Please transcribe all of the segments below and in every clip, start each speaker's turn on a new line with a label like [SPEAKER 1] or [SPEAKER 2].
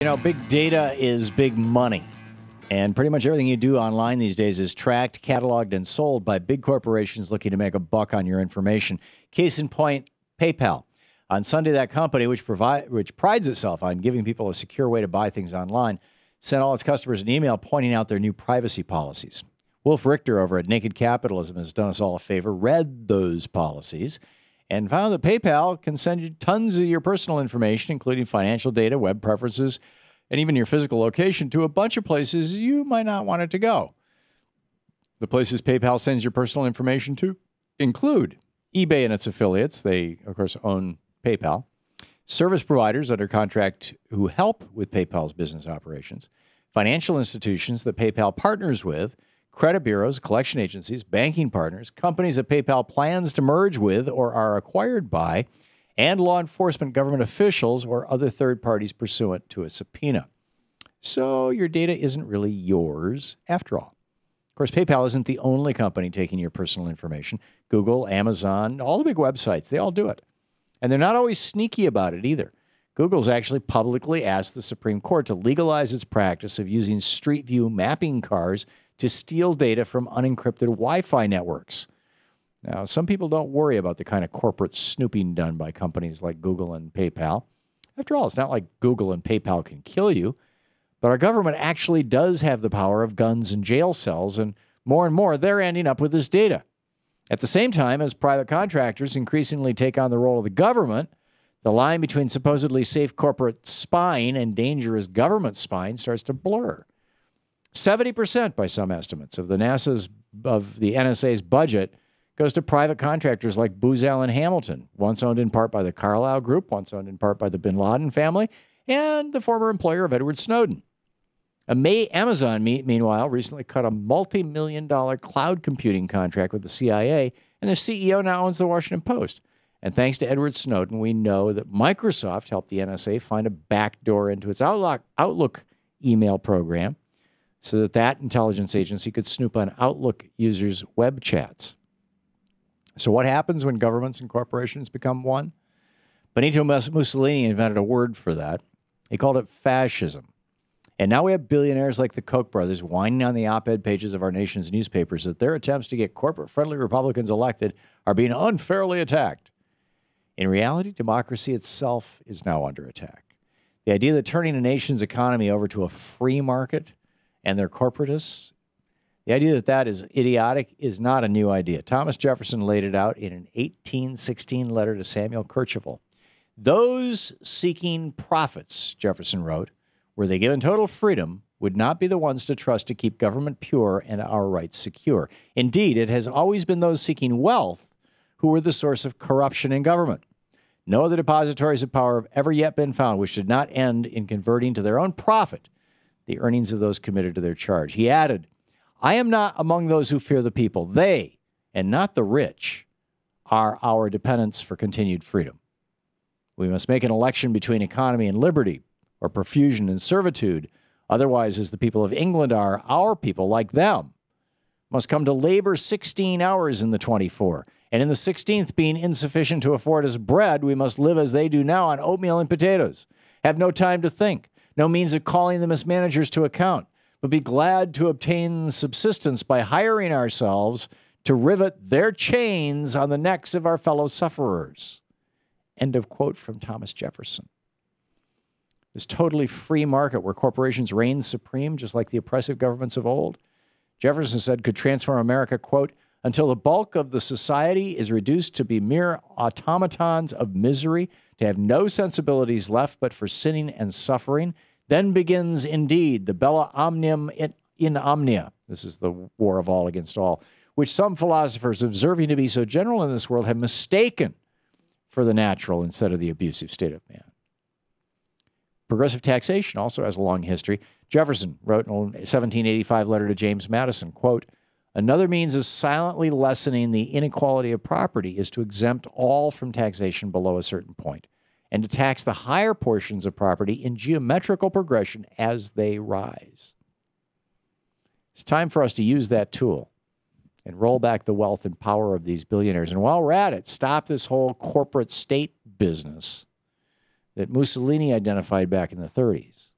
[SPEAKER 1] You know, big data is big money. And pretty much everything you do online these days is tracked, cataloged, and sold by big corporations looking to make a buck on your information. Case in point, PayPal. On Sunday, that company, which prides itself on giving people a secure way to buy things online, sent all its customers an email pointing out their new privacy policies. Wolf Richter over at Naked Capitalism has done us all a favor, read those policies, and found that PayPal can send you tons of your personal information, including financial data, web preferences, and even your physical location, to a bunch of places you might not want it to go. The places PayPal sends your personal information to include eBay and its affiliates. They, of course, own PayPal. Service providers under contract who help with PayPal's business operations. Financial institutions that PayPal partners with. Credit bureaus, collection agencies, banking partners, companies that PayPal plans to merge with or are acquired by, and law enforcement, government officials, or other third parties pursuant to a subpoena. So your data isn't really yours after all. Of course, PayPal isn't the only company taking your personal information. Google, Amazon, all the big websites, they all do it. And they're not always sneaky about it either. Google's actually publicly asked the Supreme Court to legalize its practice of using Street View mapping cars to steal data from unencrypted Wi-Fi networks. Now, some people don't worry about the kind of corporate snooping done by companies like Google and PayPal. After all, it's not like Google and PayPal can kill you, but our government actually does have the power of guns and jail cells, and more, they're ending up with this data. At the same time, as private contractors increasingly take on the role of the government, the line between supposedly safe corporate spying and dangerous government spying starts to blur. 70% by some estimates of the NSA's budget goes to private contractors like Booz Allen Hamilton, once owned in part by the Carlyle Group, once owned in part by the bin Laden family, and the former employer of Edward Snowden. Amazon, meanwhile, recently cut a multi-million-dollar cloud computing contract with the CIA, and their CEO now owns the Washington Post. And thanks to Edward Snowden, we know that Microsoft helped the NSA find a backdoor into its Outlook email program so that intelligence agency could snoop on Outlook users' web chats. So what happens when governments and corporations become one? Benito Mussolini invented a word for that. He called it fascism. And now we have billionaires like the Koch brothers whining on the op-ed pages of our nation's newspapers that their attempts to get corporate-friendly Republicans elected are being unfairly attacked. In reality, democracy itself is now under attack. The idea that turning a nation's economy over to a free market and their corporatists, the idea that that is idiotic is not a new idea. Thomas Jefferson laid it out in an 1816 letter to Samuel Kercheval. Those seeking profits, Jefferson wrote, were they given total freedom, would not be the ones to trust to keep government pure and our rights secure. Indeed, it has always been those seeking wealth who were the source of corruption in government. No other depositories of power have ever yet been found which did not end in converting to their own profit the earnings of those committed to their charge. He added, I am not among those who fear the people. They, and not the rich, are our dependents for continued freedom. We must make an election between economy and liberty, or profusion and servitude. Otherwise, as the people of England are, our people, like them, must come to labor 16 hours in the 24. And in the 16th, being insufficient to afford us bread, we must live as they do now on oatmeal and potatoes, have no time to think, no means of calling them as managers to account, but be glad to obtain subsistence by hiring ourselves to rivet their chains on the necks of our fellow sufferers. End of quote from Thomas Jefferson. This totally free market where corporations reign supreme, just like the oppressive governments of old, Jefferson said could transform America, quote, until the bulk of the society is reduced to be mere automatons of misery, to have no sensibilities left but for sinning and suffering. Then begins, indeed, the bella omnium in omnia. This is the war of all against all, which some philosophers, observing to be so general in this world, have mistaken for the natural instead of the abusive state of man. Progressive taxation also has a long history. Jefferson wrote in a 1785 letter to James Madison, quote, another means of silently lessening the inequality of property is to exempt all from taxation below a certain point, and to tax the higher portions of property in geometrical progression as they rise. It's time for us to use that tool and roll back the wealth and power of these billionaires. And while we're at it, stop this whole corporate state business that Mussolini identified back in the 30s.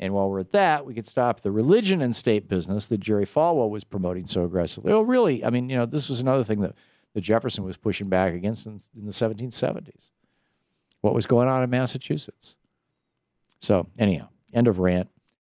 [SPEAKER 1] And while we're at that, we could stop the religion and state business that Jerry Falwell was promoting so aggressively. Oh, really? I mean, this was another thing that Jefferson was pushing back against in the 1770s. What was going on in Massachusetts? So anyhow, end of rant.